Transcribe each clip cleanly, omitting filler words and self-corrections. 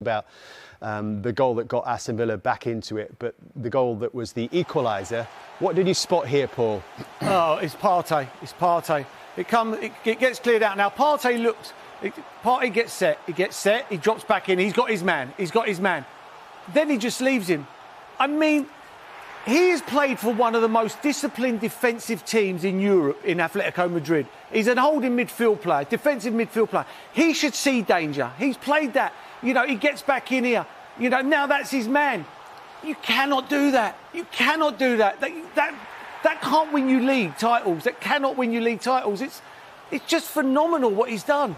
about the goal that got Aston Villa back into it, but the goal that was the equaliser. What did you spot here, Paul? Oh, it's Partey. It's Partey. It gets cleared out now. Partey looks. Partey gets set. He gets set. He drops back in. He's got his man. Then he just leaves him. I mean, he has played for one of the most disciplined defensive teams in Europe, in Atletico Madrid. He's an holding midfield player, defensive midfield player. He should see danger. He's played that. You know, he gets back in here. You know, now that's his man. You cannot do that. You cannot do that. That can't win you league titles. That cannot win you league titles. It's just phenomenal what he's done.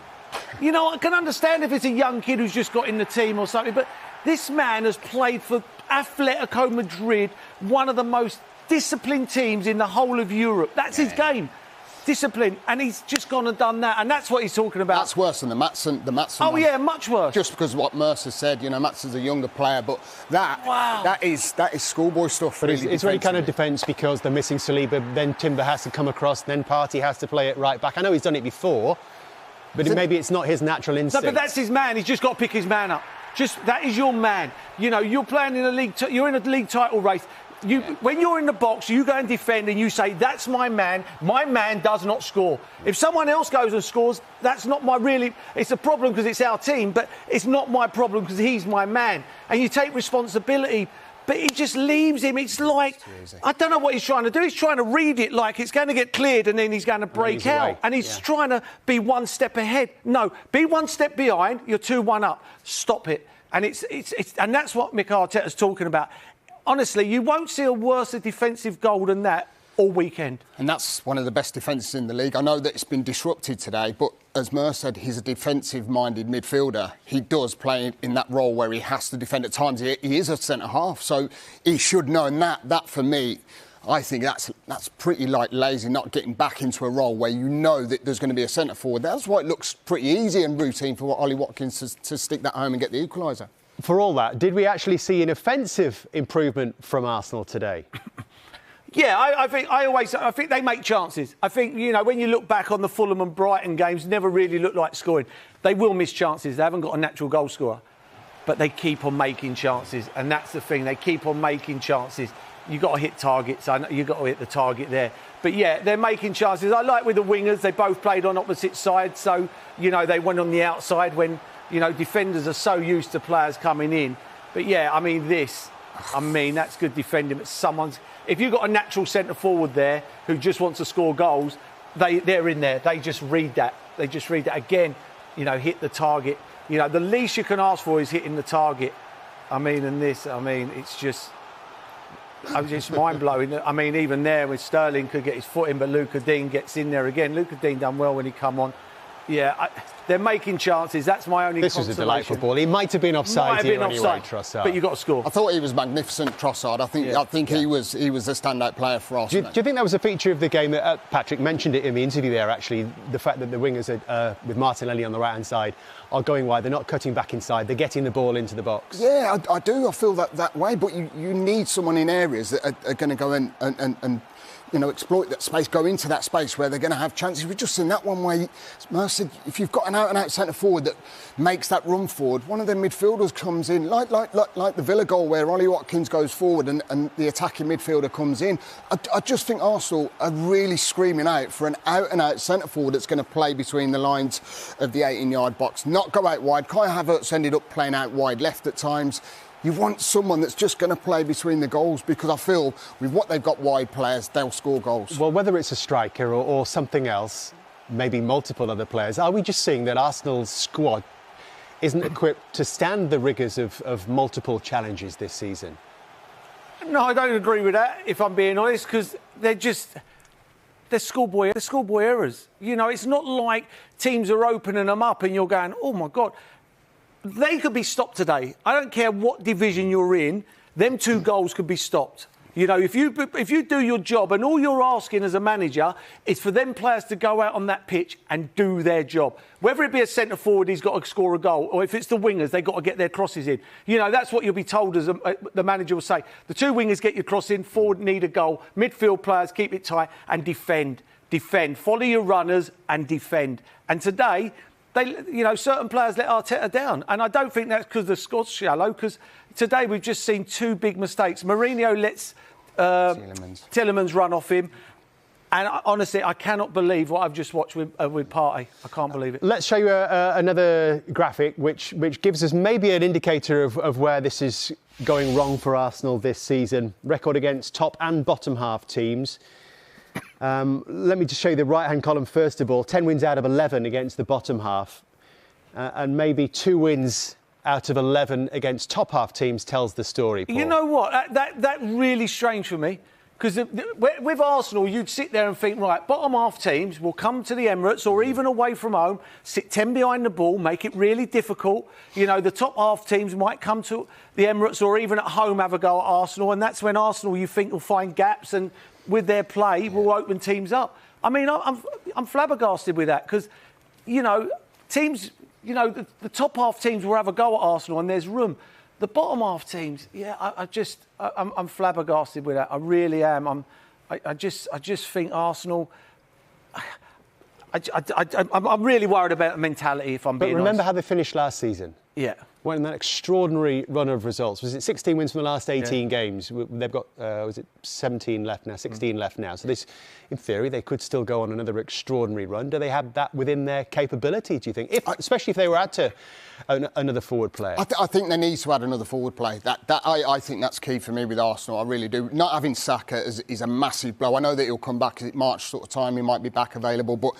You know, I can understand if it's a young kid who's just got in the team or something, but this man has played for Atletico Madrid, one of the most disciplined teams in the whole of Europe. That's his game. Discipline, and he's just gone and done that, and that's what he's talking about. That's worse than the Merson Oh one. Yeah, much worse. Just because of what Mercer said, you know, Matson's a younger player, but that is schoolboy stuff. But it's really kind of defence because they're missing Saliba, then Timber has to come across, then Partey has to play it right back. I know he's done it before, but maybe it's not his natural instinct. No, but that's his man. He's just got to pick his man up. That is your man. You know, you're playing in a league. You're in a league title race. When you're in the box, you go and defend and you say, that's my man. My man does not score. If someone else goes and scores, that's not my really... It's a problem because it's our team, but it's not my problem because he's my man. And you take responsibility, but he just leaves him. It's like... I don't know what he's trying to do. He's trying to read it like it's going to get cleared and then he's going to break out. And he's trying to be one step ahead. No, be one step behind. You're 2-1 up. Stop it. And and that's what Mikel Arteta's talking about. Honestly, you won't see a worse defensive goal than that all weekend. And that's one of the best defences in the league. I know that it's been disrupted today, but as Mercer said, he's a defensive-minded midfielder. He does play in that role where he has to defend at times. He is a centre-half, so he should know. And that, for me, I think that's pretty lazy, not getting back into a role where you know that there's going to be a centre-forward. That's why it looks pretty easy and routine for Ollie Watkins to stick that home and get the equaliser. For all that, did we actually see an offensive improvement from Arsenal today? Yeah, I think they make chances. I think, you know, when you look back on the Fulham and Brighton games, never really looked like scoring. They will miss chances. They haven't got a natural goal scorer. But they keep on making chances. And that's the thing. They keep on making chances. You've got to hit targets. I know you've got to hit the target there. But, yeah, they're making chances. I like with the wingers, they both played on opposite sides. So, you know, they went on the outside when... You know, defenders are so used to players coming in. But, yeah, I mean, that's good defending. But if you've got a natural centre-forward there who just wants to score goals, they're in there. They just read that. Again, you know, hit the target. You know, the least you can ask for is hitting the target. It's just mind-blowing. I mean, even there, with Sterling could get his foot in, but Luca Dean gets in there again. Luca Dean done well when he come on. Yeah, they're making chances. That's my only consolation. This was a delightful ball. He might have been offside here anyway, Trossard. But you got to score. I thought he was magnificent, Trossard. I think he was a standout player for Arsenal. Do you think that was a feature of the game that Patrick mentioned it in the interview there, actually, the fact that the wingers, with Martinelli on the right-hand side, are going wide. They're not cutting back inside. They're getting the ball into the box. Yeah, I do. I feel that way. But you need someone in areas that are going to go and you know, exploit that space, go into that space where they're going to have chances. We've just seen that one where, Mercer, if you've got an out-and-out centre-forward that makes that run forward, one of their midfielders comes in, like the Villa goal where Ollie Watkins goes forward and the attacking midfielder comes in. I just think Arsenal are really screaming out for an out-and-out centre-forward that's going to play between the lines of the 18-yard box, not go out wide. Kai Havertz ended up playing out wide left at times. You want someone that's just going to play between the goals because I feel with what they've got wide players, they'll score goals. Well, whether it's a striker or something else, maybe multiple other players, are we just seeing that Arsenal's squad isn't equipped to stand the rigours of multiple challenges this season? No, I don't agree with that, if I'm being honest, because they're schoolboy errors. You know, it's not like teams are opening them up and you're going, oh, my God. They could be stopped today. I don't care what division you're in. Them 2 goals could be stopped. You know, if you do your job and all you're asking as a manager is for them players to go out on that pitch and do their job. Whether it be a centre-forward, he's got to score a goal, or if it's the wingers, they've got to get their crosses in. You know, that's what you'll be told as the manager will say. The 2 wingers get your cross in, forward need a goal. Midfield players keep it tight and defend. Follow your runners and defend. And today... certain players let Arteta down. And I don't think that's because the squad's shallow, because today we've just seen 2 big mistakes. Mourinho lets Tielemans run off him. And honestly, I cannot believe what I've just watched with Partey. I can't believe it. Let's show you another graphic which gives us maybe an indicator of where this is going wrong for Arsenal this season. Record against top and bottom half teams. Let me just show you the right-hand column first of all. 10 wins out of 11 against the bottom half. And maybe 2 wins out of 11 against top half teams tells the story, Paul. You know what? That's really strange for me. Because with Arsenal, you'd sit there and think, right, bottom half teams will come to the Emirates or even away from home, sit 10 behind the ball, make it really difficult. The top half teams might come to the Emirates or even at home have a go at Arsenal. And that's when Arsenal, you think, will find gaps and with their play will open teams up. I mean, I'm flabbergasted with that because, teams, the top half teams will have a go at Arsenal and there's room. The bottom half teams, I'm flabbergasted with that. I really am. I just think Arsenal. I'm really worried about the mentality. If I'm being honest. But remember how they finished last season? Yeah. Went in that extraordinary run of results. Was it 16 wins from the last 18 games? They've got, 17 left now, 16 left now. So this, in theory, they could still go on another extraordinary run. Do they have that within their capability, do you think? Especially if they were add to another forward player. I think they need to add another forward player. I think that's key for me with Arsenal. I really do. Not having Saka is a massive blow. I know that he'll come back at March sort of time. He might be back available. But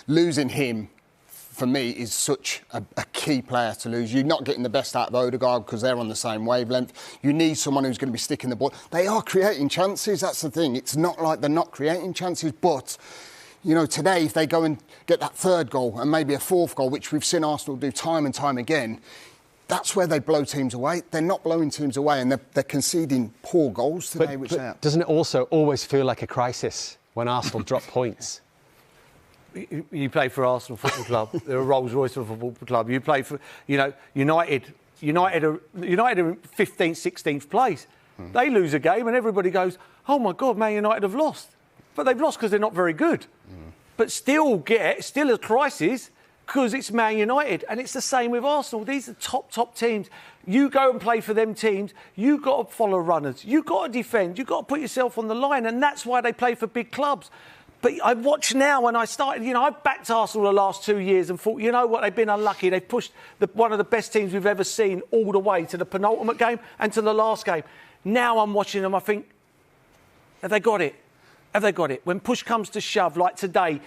losing him, for me, is such a key player to lose. You're not getting the best out of Odegaard because they're on the same wavelength. You need someone who's going to be sticking the ball. They are creating chances, that's the thing. It's not like they're not creating chances, but, today, if they go and get that 3rd goal and maybe a 4th goal, which we've seen Arsenal do time and time again, that's where they blow teams away. They're not blowing teams away and they're conceding poor goals today. But doesn't it also always feel like a crisis when Arsenal drop points? You play for Arsenal Football Club. They're a Rolls-Royce of a football club. You play for, United. United are 15th, 16th place. They lose a game and everybody goes, oh, my God, Man United have lost. But they've lost because they're not very good. But still a crisis because it's Man United. And it's the same with Arsenal. These are top teams. You go and play for them teams. You've got to follow runners. You've got to defend. You've got to put yourself on the line. And that's why they play for big clubs. But I watch now when I started, I've backed Arsenal the last 2 years and thought, they've been unlucky. They've pushed one of the best teams we've ever seen all the way to the penultimate game and to the last game. Now I'm watching them, I think, have they got it? Have they got it? When push comes to shove, like today,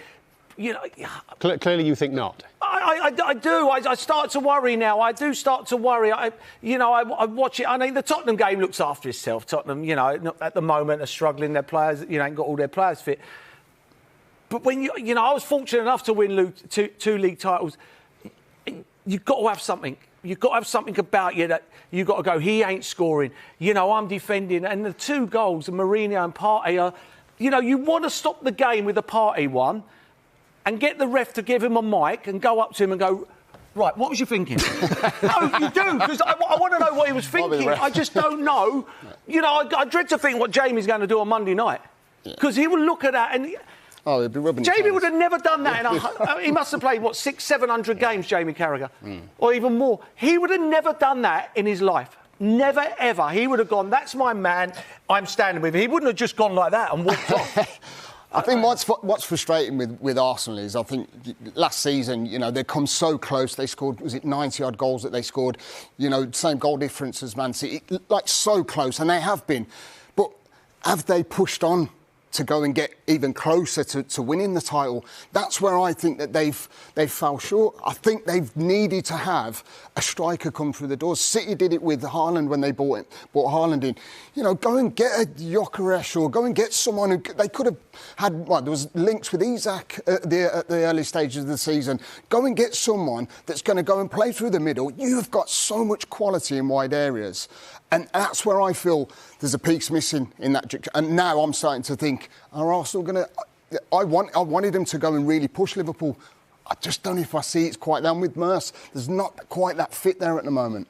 Clearly you think not. I do. I start to worry now. I do start to worry. I watch it. I mean, the Tottenham game looks after itself. Tottenham, at the moment are struggling. Their players, ain't got all their players fit. But when I was fortunate enough to win two league titles. You've got to have something. You've got to have something about you that you've got to go, he ain't scoring. I'm defending. And the 2 goals, Mourinho and Partey are, you want to stop the game with the Partey one and get the ref to give him a mic and go up to him and go, right, what was you thinking? No, you do, because I want to know what he was thinking. I just don't know. I dread to think what Jamie's going to do on Monday night. Because he will look at that and... Oh, he'd be rubbing Jamie would have never done that. He must have played, 600-700 games, Jamie Carragher, or even more. He would have never done that in his life. Never, ever. He would have gone, that's my man, I'm standing with him. He wouldn't have just gone like that and walked off. I think what's frustrating with Arsenal is, I think, last season, they come so close. They scored, was it 90-odd goals that they scored? Same goal difference as Man City. So close, and they have been. But have they pushed on to go and get even closer to winning the title? That's where I think that they've fell short. I think they've needed to have a striker come through the doors. City did it with Haaland when they brought Haaland in. Go and get a Gyökeres or go and get someone who they could have had. Well, there was links with Isak at the early stages of the season. Go and get someone that's going to go and play through the middle. You've got so much quality in wide areas. And that's where I feel there's a piece missing in that. And now I'm starting to think, are Arsenal going to... I wanted them to go and really push Liverpool. I just don't know if I see it's quite there. And with Merson, there's not quite that fit there at the moment.